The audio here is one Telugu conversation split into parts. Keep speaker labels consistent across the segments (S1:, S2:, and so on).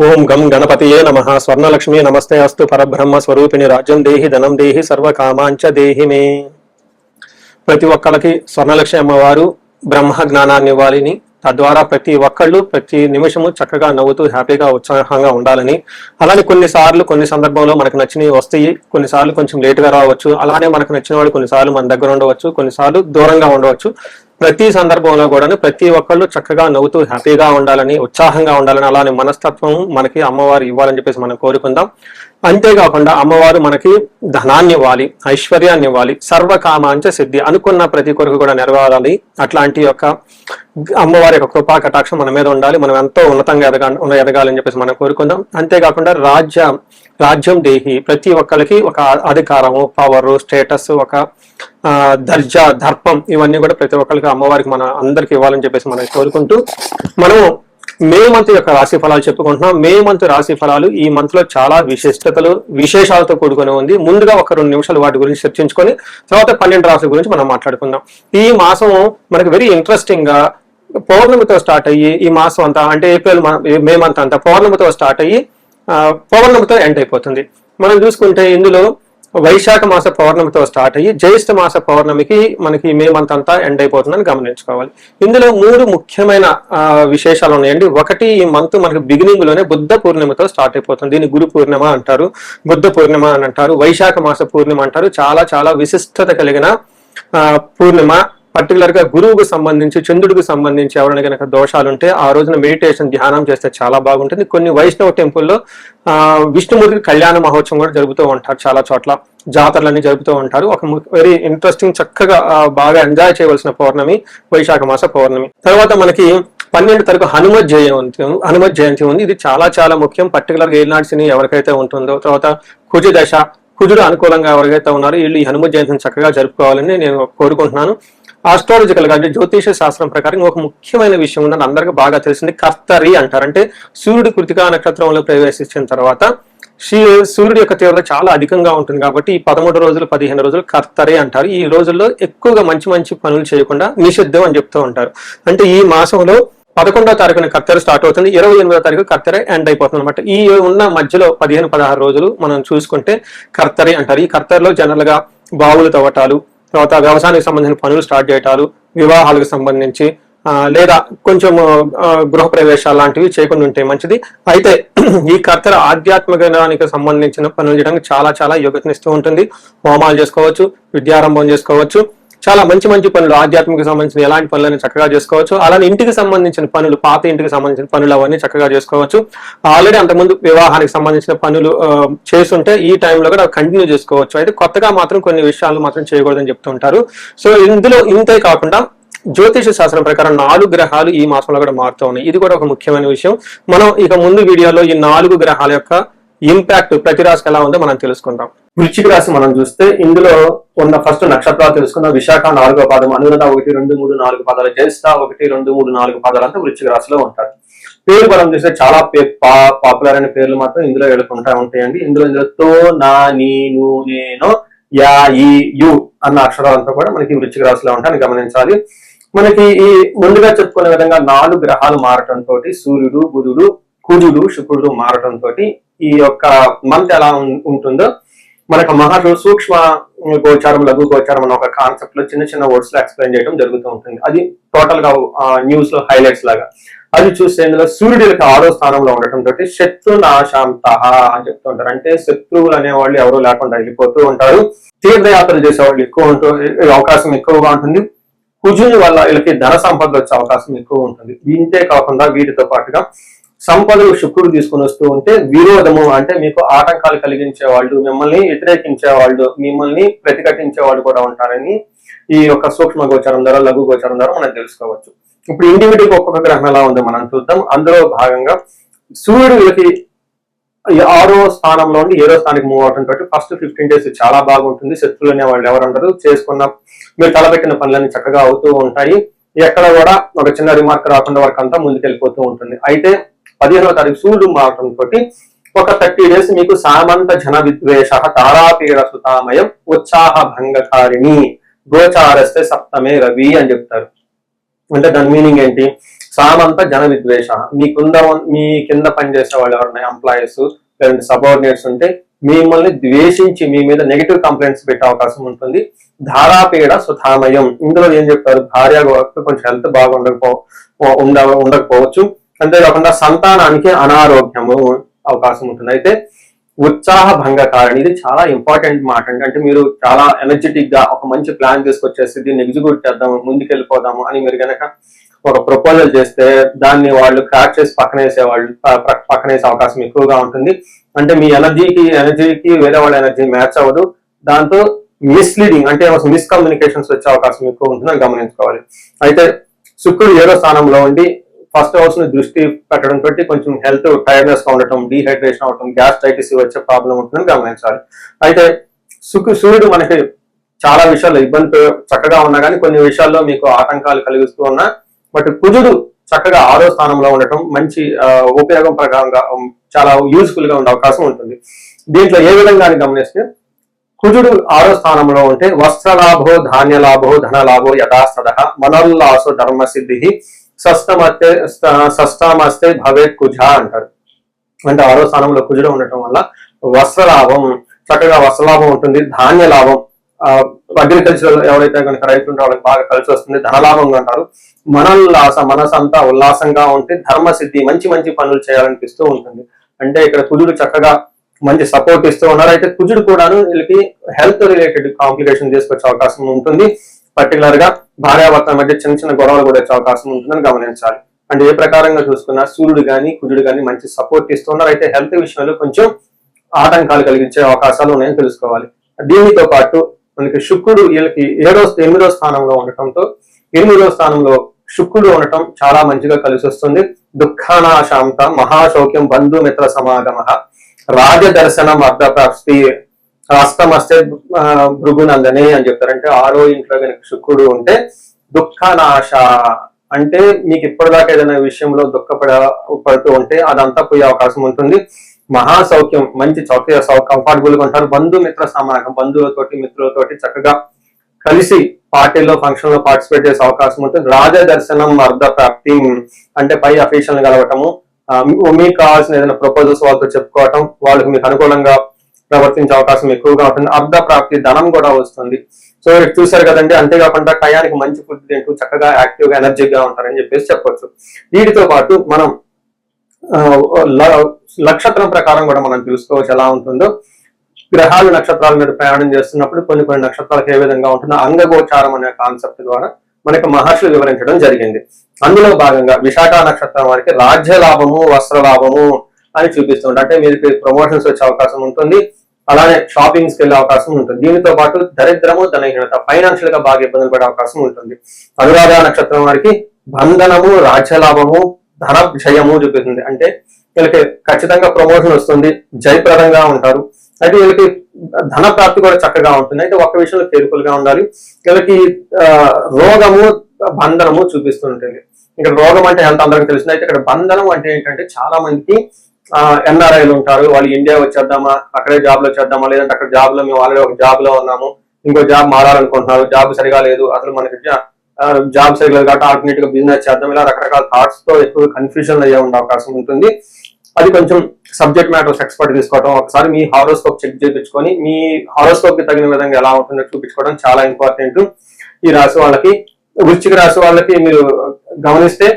S1: ఓం గం గణపతియే నమః. స్వర్ణలక్ష్మి నమస్తే అస్తు. పరబ్రహ్మ స్వరూపిణి రాజ్యం దేహి ధనం దేహి సర్వకామాంచ దేహి మే. ప్రతి ఒక్కళ్ళకి స్వర్ణలక్ష్మి అమ్మవారు బ్రహ్మ జ్ఞానాన్ని ఇవ్వాలని, తద్వారా ప్రతి ఒక్కళ్ళు ప్రతి నిమిషము చక్కగా నవ్వుతూ హ్యాపీగా ఉత్సాహంగా ఉండాలని, అలానే కొన్ని సందర్భంలో మనకు నచ్చినవి వస్తాయి, కొన్నిసార్లు కొంచెం లేటుగా రావచ్చు. అలానే మనకు నచ్చిన వాళ్ళు కొన్నిసార్లు మన దగ్గర ఉండవచ్చు, కొన్నిసార్లు దూరంగా ఉండవచ్చు. ప్రతి సందర్భంలో కూడా ప్రతి ఒక్కళ్ళు చక్కగా నవ్వుతూ హ్యాపీగా ఉండాలని, ఉత్సాహంగా ఉండాలని, అలానే మనస్తత్వం మనకి అమ్మవారు ఇవ్వాలని చెప్పేసి మనం కోరుకుందాం. అంతేకాకుండా అమ్మవారు మనకి ధనాన్ని ఇవ్వాలి, ఐశ్వర్యాన్ని ఇవ్వాలి, సర్వకామాంచ సిద్ధి, అనుకున్న ప్రతి కొరకు కూడా నెరవేరాలి. అట్లాంటి యొక్క అమ్మవారి యొక్క కృపా కటాక్షం మన మీద ఉండాలి. మనం ఎంతో ఉన్నతంగా ఎదగాలని చెప్పేసి మనం కోరుకుందాం. అంతేకాకుండా రాజ్యం దేహి, ప్రతి ఒక్కరికి ఒక అధికారము, పవర్, స్టేటస్, ఒక దర్జా, దర్పం, ఇవన్నీ కూడా ప్రతి ఒక్కరికి అమ్మవారికి మన అందరికి ఇవ్వాలని చెప్పేసి మనం కోరుకుంటూ మనం మే మంత్ యొక్క రాశి ఫలాలు చెప్పుకుంటున్నాం. మే మంత్ రాశి ఫలాలు ఈ మంత్ లో చాలా విశేషాలతో కూడుకొని ఉంది. ముందుగా ఒక 2 నిమిషాలు వాటి గురించి చర్చించుకొని తర్వాత 12 రాశుల గురించి మనం మాట్లాడుకుందాం. ఈ మాసం మనకి వెరీ ఇంట్రెస్టింగ్ గా పౌర్ణమితో స్టార్ట్ అయ్యి ఈ మాసం అంతా అంటే మే మంత్ అంతా పౌర్ణమితో స్టార్ట్ అయ్యి పౌర్ణమితో ఎండ్ అయిపోతుంది. మనం చూసుకుంటే ఇందులో వైశాఖ మాస పౌర్ణమితో స్టార్ట్ అయ్యి జ్యేష్ఠ మాస పౌర్ణమికి మనకి మే మంత్ అంతా ఎండ్ అయిపోతుందని గమనించుకోవాలి. ఇందులో 3 ముఖ్యమైన విశేషాలు ఉన్నాయండి. ఒకటి, ఈ మంత్ మనకి బిగినింగ్ లోనే బుద్ధ పూర్ణిమతో స్టార్ట్ అయిపోతుంది. దీన్ని గురు పూర్ణిమ అంటారు, బుద్ధ పూర్ణిమ అని అంటారు, వైశాఖ మాస పూర్ణిమ అంటారు. చాలా చాలా విశిష్టత కలిగిన పూర్ణిమ. పర్టికులర్ గా గురువుకు సంబంధించి, చంద్రుడికి సంబంధించి ఎవరైనా కనుక దోషాలు ఉంటే ఆ రోజున మెడిటేషన్, ధ్యానం చేస్తే చాలా బాగుంటుంది. కొన్ని వైష్ణవ టెంపుల్లో విష్ణుమూర్తికి కళ్యాణ మహోత్సవం కూడా జరుపుతూ ఉంటారు. చాలా చోట్ల జాతరలన్నీ జరుపుతూ ఉంటారు. ఒక వెరీ ఇంట్రెస్టింగ్, చక్కగా బాగా ఎంజాయ్ చేయవలసిన పౌర్ణమి వైశాఖ మాస పౌర్ణమి. తర్వాత మనకి 12 తారీఖు హనుమత్ జయంతి ఉంది. ఇది చాలా చాలా ముఖ్యం. పర్టికులర్ గా ఏలినాటి శని ఎవరికైతే ఉంటుందో, తర్వాత కుజ దశ, కుజుడు అనుకూలంగా ఎవరికైతే ఉన్నారో వీళ్ళు ఈ హనుమత్ జయంతిని చక్కగా జరుపుకోవాలని నేను కోరుకుంటున్నాను. ఆస్ట్రాలజికల్ గా అంటే జ్యోతిష శాస్త్రం ప్రకారం ఒక ముఖ్యమైన విషయం ఉందని అందరికీ బాగా తెలిసింది. కర్తరి అంటారు. అంటే సూర్యుడు కృతికా నక్షత్రంలో ప్రవేశించిన తర్వాత సూర్యుడి యొక్క తీవ్రత చాలా అధికంగా ఉంటుంది కాబట్టి ఈ 13 రోజులు 15 రోజులు కర్తరి అంటారు. ఈ రోజుల్లో ఎక్కువగా మంచి పనులు చేయకుండా నిషిద్ధం అని చెప్తూ ఉంటారు. అంటే ఈ మాసంలో 11వ తారీఖున కర్తెర స్టార్ట్ అవుతుంది, 28వ తారీఖు కర్తెర ఎండ్ అయిపోతుంది అనమాట. ఈ ఉన్న మధ్యలో 15-16 రోజులు మనం చూసుకుంటే కర్తరి అంటారు. ఈ కర్తెరలో జనరల్ గా బావులు తవ్వటాలు, తర్వాత వ్యవసాయానికి సంబంధించిన పనులు స్టార్ట్ చేయటాలు, వివాహాలకు సంబంధించి లేదా కొంచెం గృహ ప్రవేశాలు లాంటివి చేయకుండా ఉంటే మంచిది. అయితే ఈ కర్తెర ఆధ్యాత్మికానికి సంబంధించిన పనులు చేయడానికి చాలా చాలా యోగ్యతనిస్తూ ఉంటుంది. హోమాలు చేసుకోవచ్చు, విద్యారంభం చేసుకోవచ్చు, చాలా మంచి పనులు ఆధ్యాత్మిక సంబంధించిన ఎలాంటి పనులని చక్కగా చేసుకోవచ్చు. అలానే ఇంటికి సంబంధించిన పనులు, పాత ఇంటికి సంబంధించిన పనులు అవన్నీ చక్కగా చేసుకోవచ్చు. ఆల్రెడీ అంతకుముందు వివాహానికి సంబంధించిన పనులు చేస్తుంటే ఈ టైంలో కూడా కంటిన్యూ చేసుకోవచ్చు. అయితే కొత్తగా మాత్రం కొన్ని విషయాలు మాత్రం చేయకూడదని చెప్తుంటారు. సో ఇందులో ఇంతే కాకుండా జ్యోతిష శాస్త్రం ప్రకారం 4 గ్రహాలు ఈ మాసంలో కూడా మారుతూ ఉన్నాయి. ఇది కూడా ఒక ముఖ్యమైన విషయం. మనం ఇక ముందు వీడియోలో ఈ 4 గ్రహాల యొక్క ఇంపాక్ట్ ప్రతి రాశికి ఎలా ఉందో మనం తెలుసుకుందాం. వృశ్చిక రాశి మనం చూస్తే ఇందులో ఉన్న ఫస్ట్ నక్షత్రాలు తెలుసుకుందాం. విశాఖ 4వ పాదం, అనురాధ 1, 2, 3, 4 పాదాలు, జ్యేష్ఠ 1, 2, 3, 4 పాదాలు అంతా వృశ్చిక రాశిలో ఉంటారు. పేరు బలం చూస్తే చాలా పాపులర్ అయిన పేర్లు మాత్రం ఇందులో ఉంటాయండి. ఇందులో తో, నా, నీ, ను, నేను, యా, ఈ, యు అన్న అక్షరాలంతా కూడా మనకి వృశ్చిక రాశిలో ఉంటాయని గమనించాలి. మనకి ఈ ముందుగా చెప్పుకునే విధంగా 4 గ్రహాలు మారటంతో సూర్యుడు, బుధుడు, కుజుడు, శుక్రుడు మారటంతో ఈ యొక్క మంత్ ఎలా ఉంటుందో మనకు సూక్ష్మ గోచారం, లఘు గోచారం అన్న ఒక కాన్సెప్ట్ లో చిన్న వర్డ్స్ లో ఎక్స్ప్లెయిన్ చేయడం జరుగుతూ ఉంటుంది. అది టోటల్ గా న్యూస్ లో హైలైట్స్ లాగా. అది చూస్తే ఇందులో సూర్యుడికి 6వ స్థానంలో ఉండటంతో శత్రు నాశాంత అని చెప్తూ ఉంటారు. అంటే శత్రువులు అనేవాళ్ళు ఎవరు లేకుండా వెళ్ళిపోతూ ఉంటారు. తీర్థయాత్రలు చేసేవాళ్ళు అవకాశం ఎక్కువగా ఉంటుంది. కుజుని వల్ల వీళ్ళకి ధన సంపద వచ్చే అవకాశం ఎక్కువ ఉంటుంది. ఇంతే కాకుండా వీటితో పాటుగా సంపదలు శుక్రుడు తీసుకుని వస్తూ ఉంటే విరోధము, అంటే మీకు ఆటంకాలు కలిగించే వాళ్ళు, మిమ్మల్ని వ్యతిరేకించే వాళ్ళు, మిమ్మల్ని ప్రతిఘటించే వాళ్ళు కూడా ఉంటారని ఈ యొక్క సూక్ష్మ గోచారం ద్వారా, లఘు గోచారం ద్వారా మనం తెలుసుకోవచ్చు. ఇప్పుడు ఇండివిజువల్ ఒక్కొక్క గ్రహం ఎలా ఉందో మనం చూద్దాం. అందులో భాగంగా సూర్యుడు వీళ్ళకి 6వ స్థానంలో ఉండి 7వ స్థానానికి మూవ్ అవటం తోటి ఫస్ట్ 15 days చాలా బాగుంటుంది. శత్రువులు అనే వాళ్ళు ఎవరంటారు, చేసుకున్న మీరు తలపెట్టిన పనులన్నీ చక్కగా అవుతూ ఉంటాయి. ఎక్కడ కూడా ఒక చిన్న రిమార్క్ రాకుండా వర్క్ అంతా ముందుకెళ్ళిపోతూ ఉంటుంది. అయితే 15వ తారీఖు సూర్యుడు మారటం తోటి ఒక 30 days మీకు సామంత జన విద్వేష తారాపీడ సుతామయం ఉత్సాహ భంగకారిణి గోచారస్తే సప్తమే రవి అని చెప్తారు. అంటే దాని మీనింగ్ ఏంటి? సామంత జన విద్వేష, మీ కింద పనిచేసే వాళ్ళు ఎవరైనా ఎంప్లాయీస్ లేదంటే సబార్డినేట్స్ ఉంటే మిమ్మల్ని ద్వేషించి మీ మీద నెగిటివ్ కంప్లైంట్స్ పెట్టే అవకాశం ఉంటుంది. ధారాపీడ సుధామయం, ఇందులో ఏం చెప్తారు, భార్య కొంచెం హెల్త్ బాగా ఉండకపోవచ్చు. అంతేకాకుండా సంతానానికి అనారోగ్యము అవకాశం ఉంటుంది. అయితే ఉత్సాహ భంగకారణి, ఇది చాలా ఇంపార్టెంట్ మాట అండి. అంటే మీరు చాలా ఎనర్జెటిక్ గా ఒక మంచి ప్లాన్ తీసుకొచ్చేసి దీన్ని ఎగ్జిక్యూట్ చేద్దాము, ముందుకెళ్ళిపోదాము అని మీరు కనుక ఒక ప్రపోజల్ చేస్తే దాన్ని వాళ్ళు క్రాక్ చేసి పక్కనేసే అవకాశం ఎక్కువగా ఉంటుంది. అంటే మీ ఎనర్జీకి వేరే వాళ్ళ ఎనర్జీ మ్యాచ్ అవ్వదు. దాంతో మిస్లీడింగ్ అంటే మిస్కమ్యూనికేషన్స్ వచ్చే అవకాశం ఎక్కువ ఉంటుందని గమనించుకోవాలి. అయితే శుక్రుడు 7వ స్థానంలో ఉండి ఫస్ట్ హౌస్ ని దృష్టి పెట్టడం తోటి కొంచెం హెల్త్ టైర్డ్నెస్ గా ఉండటం, డీహైడ్రేషన్ అవటం, గ్యాస్ట్రైటిస్ వచ్చే ప్రాబ్లం ఉంటుందని గమనించాలి. అయితే సూర్యుడు మనకి చాలా విషయాల్లో ఇబ్బంది చక్కగా ఉన్నా కానీ కొన్ని విషయాల్లో మీకు ఆటంకాలు కలిగిస్తూ ఉన్నా, బట్ కుజుడు చక్కగా 6వ స్థానంలో ఉండటం మంచి ఉపయోగం ప్రకారంగా చాలా యూజ్ఫుల్ గా ఉండే అవకాశం ఉంటుంది. దీంట్లో ఏ విధంగా గమనిస్తే కుజుడు 6వ స్థానంలో ఉంటే వస్త్రలాభో ధాన్యలాభో ధనలాభో యథాస్తద మనోల్లాసో ధర్మసిద్ధి షష్ఠమస్తే భవేత్ కుజ అంటారు. అంటే 6వ స్థానంలో కుజుడు ఉండటం వల్ల వస్త్రలాభం, చక్కగా వస్త్రలాభం ఉంటుంది. ధాన్య లాభం, అగ్రికల్చర్ ఎవరైతే కనుక రైతులు ఉంటే వాళ్ళకి బాగా కలిసి వస్తుంది. ధనలాభంగా అంటారు. మనోల్లాస, మనసంతా ఉల్లాసంగా ఉంటే ధర్మసిద్ధి, మంచి మంచి పనులు చేయాలనిపిస్తూ ఉంటుంది. అంటే ఇక్కడ కుజుడు చక్కగా మంచి సపోర్ట్ ఇస్తూ ఉన్నారు. అయితే కుజుడు కూడాను వీళ్ళకి హెల్త్ రిలేటెడ్ కాంప్లికేషన్ తీసుకొచ్చే అవకాశం ఉంటుంది. పర్టికులర్ గా భార్యాభర్తల మధ్య చిన్న చిన్న గొడవలు కూడా వచ్చే అవకాశం ఉంటుందని గమనించాలి. అంటే ఏ ప్రకారంగా చూసుకున్నా సూర్యుడు కానీ కుజుడు కానీ మంచి సపోర్ట్ ఇస్తున్నారు. అయితే హెల్త్ విషయంలో కొంచెం ఆటంకాలు కలిగించే అవకాశాలు ఉన్నాయని తెలుసుకోవాలి. దీనితో పాటు మనకి శుక్రుడు వీళ్ళకి 8వ స్థానంలో ఉండటంతో 8వ స్థానంలో శుక్రుడు ఉండటం చాలా మంచిగా కలిసి వస్తుంది. దుఃఖానాశాంత మహాశౌక్యం బంధుమిత్ర సమాగమ రాజదర్శనం అర్ధప్రాప్తి రాష్ట్రమస్తే భృగునందని అని చెప్తారంటే 6వ ఇంట్లో కనుక శుక్రుడు ఉంటే దుఃఖనాశ అంటే మీకు ఇప్పటిదాకా ఏదైనా విషయంలో పడుతూ ఉంటే అదంతా పోయే అవకాశం ఉంటుంది. మహాసౌఖ్యం, మంచి కంఫర్టబుల్ గా ఉంటారు. బంధుమిత్ర సమాగం, బంధువులతోటి మిత్రులతోటి చక్కగా కలిసి పార్టీలో ఫంక్షన్ లో పార్టిసిపేట్ చేసే అవకాశం ఉంటుంది. రాజదర్శనం అర్ధ ప్రాప్తి అంటే పై అఫీషియల్ కలవటము, మీకు కావాల్సిన ఏదైనా ప్రపోజల్స్ వాళ్ళతో చెప్పుకోవటం, వాళ్ళకి మీకు అనుకూలంగా ప్రవర్తించే అవకాశం ఎక్కువగా ఉంటుంది. అర్ధ ప్రాప్తి, ధనం కూడా వస్తుంది. సో చూసారు కదండి. అంతేకాకుండా టయానికి మంచి ఫుడ్ తింటూ చక్కగా యాక్టివ్ గా ఎనర్జీగా ఉంటారని చెప్పేసి చెప్పొచ్చు. వీటితో పాటు మనం నక్షత్రం ప్రకారం కూడా మనం తెలుసుకోవచ్చు ఎలా ఉంటుందో. గ్రహాలు నక్షత్రాల మీద ప్రయాణం చేస్తున్నప్పుడు కొన్ని కొన్ని నక్షత్రాలకు ఏ విధంగా ఉంటుందో అంగగోచారం అనే కాన్సెప్ట్ ద్వారా మనకి మహర్షులు వివరించడం జరిగింది. అందులో భాగంగా విశాఖ నక్షత్రం వారికి రాజ్య లాభము, వస్త్ర లాభము అని చూపిస్తుంది. అంటే మీకు ప్రమోషన్స్ వచ్చే అవకాశం ఉంటుంది. అలానే షాపింగ్స్ కి వెళ్ళే అవకాశం ఉంటుంది. దీనితో పాటు దరిద్రము, ధనహీనత, ఫైనాన్షియల్ గా బాగా ఇబ్బందులు పడే అవకాశం ఉంటుంది. అనురాధ నక్షత్రం వారికి బంధనము, రాజ్యలాభము, ధన జయము చూపిస్తుంది. అంటే వీళ్ళకి ఖచ్చితంగా ప్రమోషన్ వస్తుంది, జయప్రదంగా ఉంటారు. అయితే వీళ్ళకి ధన ప్రాప్తి కూడా చక్కగా ఉంటుంది. అయితే ఒక్క విషయంలో కేర్ఫుల్ గా ఉండాలి. వీళ్ళకి రోగము, బంధనము చూపిస్తుంటుంది. ఇక్కడ రోగం అంటే హెల్త్ అందరికీ తెలిసింది. అయితే ఇక్కడ బంధనం అంటే ఏంటంటే చాలా మందికి ఎన్ఆర్ఐలు ఉంటారు. వాళ్ళు ఇండియా వచ్చేద్దామా, అక్కడే జాబ్ లో చేద్దామా, లేదంటే అక్కడ జాబ్ లో మేము ఆల్రెడీ ఒక జాబ్ లో ఉన్నాము, ఇంకో జాబ్ మారాలనుకుంటున్నారు, జాబ్ సరిగా లేదు, అసలు మనకి జాబ్ సరిగా లేదు కాబట్టి ఆల్టర్నేట్ గా బిజినెస్ చేద్దాం, ఇలా రకరకాల థాట్స్ తో ఎక్కువ కన్ఫ్యూజన్ అయ్యే ఉండే అవకాశం ఉంటుంది. అది కొంచెం సబ్జెక్ట్ మ్యాటర్స్ ఎక్స్పర్ట్ తీసుకోవడం, ఒకసారి మీ హారోస్కోప్ చెక్ చేయించుకొని మీ హారోస్కోప్ కి తగిన విధంగా ఎలా ఉంటుందో చూపించుకోవడం చాలా ఇంపార్టెంట్. ఈ రాశి వాళ్ళకి, వృశ్చిక రాశి వాళ్ళకి మీరు గమనిస్తే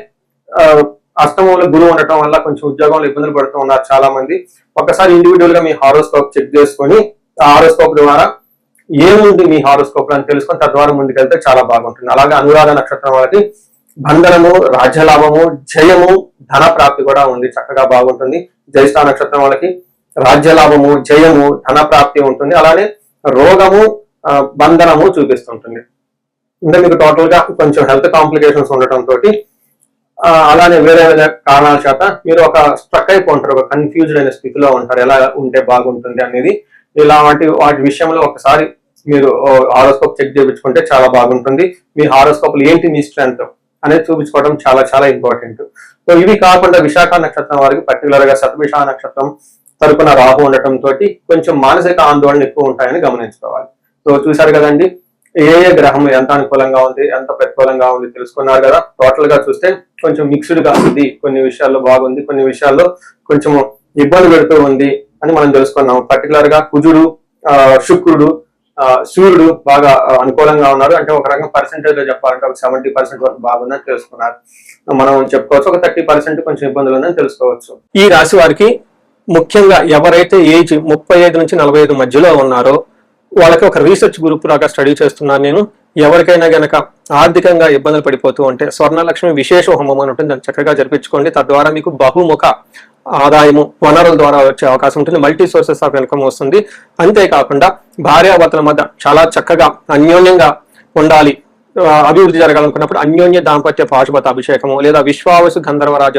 S1: అష్టమంలో గురువు ఉండటం వల్ల కొంచెం ఉద్యోగంలో ఇబ్బందులు పడుతూ ఉన్నారు చాలా మంది. ఒకసారి ఇండివిజువల్ గా మీ హారోస్కోప్ చెక్ చేసుకొని ఆ హారోస్కోప్ ద్వారా ఏముంది మీ హారోస్కోప్ అని తెలుసుకొని తద్వారా ముందుకెళ్తే చాలా బాగుంటుంది. అలాగే అనురాధ నక్షత్రం వాళ్ళకి బంధనము, రాజ్యలాభము, జయము, ధన ప్రాప్తి కూడా ఉంది, చక్కగా బాగుంటుంది. జ్యేష్ఠ నక్షత్రం వాళ్ళకి రాజ్యలాభము, జయము, ధన ప్రాప్తి ఉంటుంది. అలానే రోగము, బంధనము చూపిస్తుంటుంది. ఇంకా మీకు టోటల్ గా కొంచెం హెల్త్ కాంప్లికేషన్స్ ఉండటం తోటి అలానే వేరే వేరే కారణాల చేత మీరు ఒక స్ట్రక్ అయిపోంటారు, ఒక కన్ఫ్యూజ్డ్ అయిన స్థితిలో ఉంటారు. ఎలా ఉంటే బాగుంటుంది అనేది వాటి విషయంలో ఒకసారి మీరు హారోస్కోప్ చెక్ చేయించుకుంటే చాలా బాగుంటుంది. మీ హారోస్కోప్ లో ఏంటి మీ స్ట్రెంత్ అనేది చూపించుకోవడం చాలా చాలా ఇంపార్టెంట్. సో ఇవి కాకుండా విశాఖ నక్షత్రం వారికి పర్టికులర్ గా శతభిష నక్షత్రం తరపున రాహు ఉండటం తోటి కొంచెం మానసిక ఆందోళన ఎక్కువ ఉంటాయని గమనించుకోవాలి. సో చూసారు కదండి, ఏ గ్రహం ఎంత అనుకూలంగా ఉంది, ఎంత ప్రతికూలంగా ఉంది తెలుసుకున్నారు కదా. టోటల్ గా చూస్తే కొంచెం మిక్స్డ్ గా ఉంది, కొన్ని విషయాల్లో బాగుంది, కొన్ని విషయాల్లో కొంచెం ఇబ్బంది పెడుతూ ఉంది అని మనం తెలుసుకున్నాం. పర్టికులర్ గా కుజుడు, శుక్రుడు, సూర్యుడు బాగా అనుకూలంగా ఉన్నారు. అంటే ఒక రకంగా పర్సెంటేజ్ లో చెప్పాలంటే ఒక 70% వరకు బాగుందని తెలుసుకున్నారు. మనం చెప్పుకోవచ్చు ఒక 30% కొంచెం ఇబ్బందులు ఉందని తెలుసుకోవచ్చు. ఈ రాశి వారికి ముఖ్యంగా ఎవరైతే ఏజ్ 35 నుంచి 45 మధ్యలో ఉన్నారో వాళ్ళకి ఒక రీసెర్చ్ గ్రూప్ లాగా స్టడీ చేస్తున్నాను నేను. ఎవరికైనా గనక ఆర్థికంగా ఇబ్బందులు పడిపోతూ ఉంటే స్వర్ణలక్ష్మి విశేష హోమం అని ఉంటుంది, దాన్ని చక్కగా జరిపించుకోండి. తద్వారా మీకు బహుముఖ ఆదాయము వనరుల ద్వారా వచ్చే అవకాశం ఉంటుంది, మల్టీ సోర్సెస్ ఆఫ్ ఇన్కమ్ వస్తుంది. అంతేకాకుండా భార్యాభర్తల మధ్య చాలా చక్కగా అన్యోన్యంగా ఉండాలి, అభివృద్ధి జరగాలనుకున్నప్పుడు అన్యోన్య దాంపత్య పాశుపత అభిషేకము లేదా విశ్వావసు గంధర్వరాజ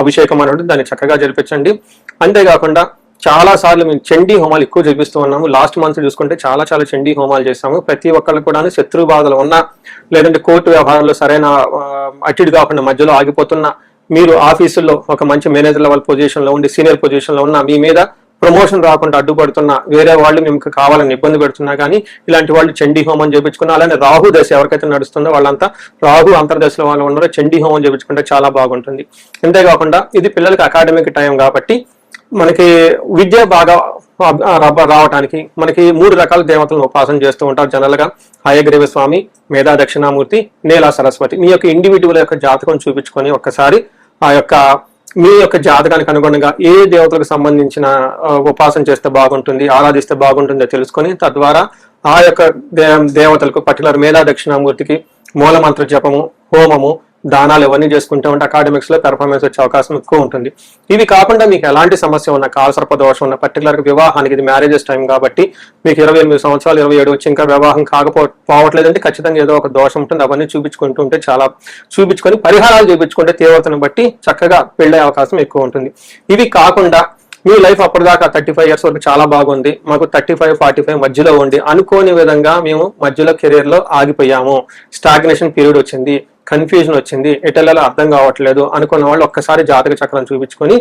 S1: అభిషేకం అనేది దాన్ని చక్కగా జరిపించండి. అంతేకాకుండా చాలా సార్లు మేము చండీ హోమాలు ఎక్కువ జరిపిస్తూ ఉన్నాము. లాస్ట్ మంత్ చూసుకుంటే చాలా చండీ హోమాలు చేస్తాము. ప్రతి ఒక్కళ్ళు కూడా శత్రు బాధలు ఉన్నా, లేదంటే కోర్టు వ్యవహారంలో సరైన అటిడ్ కాకుండా మధ్యలో ఆగిపోతున్న, మీరు ఆఫీసుల్లో ఒక మంచి మేనేజర్ లెవెల్ పొజిషన్ లో ఉండి సీనియర్ పొజిషన్ లో ఉన్న, మీ మీద ప్రమోషన్ రాకుండా అడ్డుపడుతున్నా, వేరే వాళ్ళు మీకు కావాలని ఇబ్బంది పెడుతున్నా కానీ ఇలాంటి వాళ్ళు చండీ హోమం చేయించుకున్నా. అలానే రాహు దశ ఎవరికైతే నడుస్తుందో వాళ్ళంతా రాహు అంతర్దశలో వాళ్ళు ఉన్నారో చండీ హోమం చేయించుకుంటే చాలా బాగుంటుంది. అంతేకాకుండా ఇది పిల్లలకి అకాడమిక్ టైం కాబట్టి మనకి విద్య బాగా రావడానికి మనకి 3 రకాల దేవతలను ఉపాసన చేస్తూ ఉంటారు జనరల్ గా. హయగ్రీవ స్వామి, మేధా దక్షిణామూర్తి, నీలా సరస్వతి. మీ యొక్క ఇండివిజువల్ యొక్క జాతకం చూపించుకొని ఒక్కసారి ఆ యొక్క మీ యొక్క జాతకానికి అనుగుణంగా ఏ దేవతలకు సంబంధించిన ఉపాసన చేస్తే బాగుంటుంది, ఆరాధిస్తే బాగుంటుందో తెలుసుకొని తద్వారా ఆ యొక్క దేవతలకు పర్టికులర్ మేధా దక్షిణామూర్తికి మూలమంత్ర జపము, హోమము, దానాలు ఇవన్నీ చేసుకుంటూ ఉంటే అకాడమిక్స్ లో పెర్ఫార్మెన్స్ వచ్చే అవకాశం ఎక్కువ ఉంటుంది. ఇవి కాకుండా మీకు ఎలాంటి సమస్య ఉన్న, కాలసర్ప దోషం ఉన్న, పర్టికులర్ గా వివాహానికి ఇది మ్యారేజెస్ టైం కాబట్టి మీకు 28 సంవత్సరాలు 27 వచ్చి ఇంకా వివాహం కాకపోవట్లేదంటే ఖచ్చితంగా ఏదో ఒక దోషం ఉంటుంది. అవన్నీ చూపించుకుంటూ ఉంటే చూపించుకొని పరిహారాలు చూపించుకుంటే తీవ్రతను బట్టి చక్కగా పెళ్ళే అవకాశం ఎక్కువ ఉంటుంది. ఇవి కాకుండా మీ లైఫ్ అప్పటిదాకా 35 ఇయర్స్ వరకు చాలా బాగుంది, మాకు 35-45 మధ్యలో ఉండి అనుకోని విధంగా మేము మధ్యలో కెరీర్ లో ఆగిపోయాము, స్టాగ్నేషన్ పీరియడ్ వచ్చింది, కన్ఫ్యూజన్ వచ్చింది, ఎటెల్లలో అర్థం కావట్లేదు అనుకున్న వాళ్ళు ఒక్కసారి జాతక చక్రం చూపించుకొని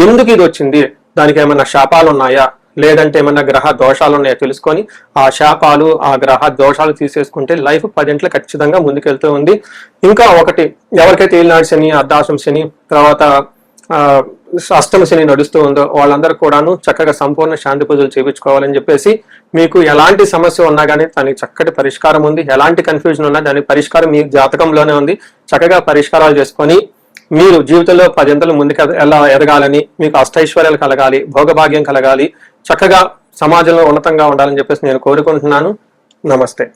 S1: ఎందుకు ఇది వచ్చింది, దానికి ఏమైనా శాపాలు ఉన్నాయా లేదంటే ఏమైనా గ్రహ దోషాలు ఉన్నాయో తెలుసుకొని ఆ శాపాలు ఆ గ్రహ దోషాలు తీసేసుకుంటే లైఫ్ 10 ఇంట్లో ఖచ్చితంగా ముందుకెళ్తూ ఉంది. ఇంకా ఒకటి, ఎవరికైతే ఏలినాడు శని, అర్ధాశ్రమ శని, తర్వాత అష్టమ శని నడుస్తూ ఉందో వాళ్ళందరూ కూడాను చక్కగా సంపూర్ణ శాంతి పూజలు చేయించుకోవాలని చెప్పేసి, మీకు ఎలాంటి సమస్య ఉన్నా కానీ దానికి చక్కటి పరిష్కారం ఉంది. ఎలాంటి కన్ఫ్యూజన్ ఉన్నా దానికి పరిష్కారం మీ జాతకంలోనే ఉంది. చక్కగా పరిష్కారాలు చేసుకొని మీరు జీవితంలో 10 ఇంతలు ముందుకు ఎలా ఎదగాలని, మీకు అష్టైశ్వర్యాలు కలగాలి, భోగభాగ్యం కలగాలి, చక్కగా సమాజంలో ఉన్నతంగా ఉండాలని చెప్పేసి నేను కోరుకుంటున్నాను. నమస్తే.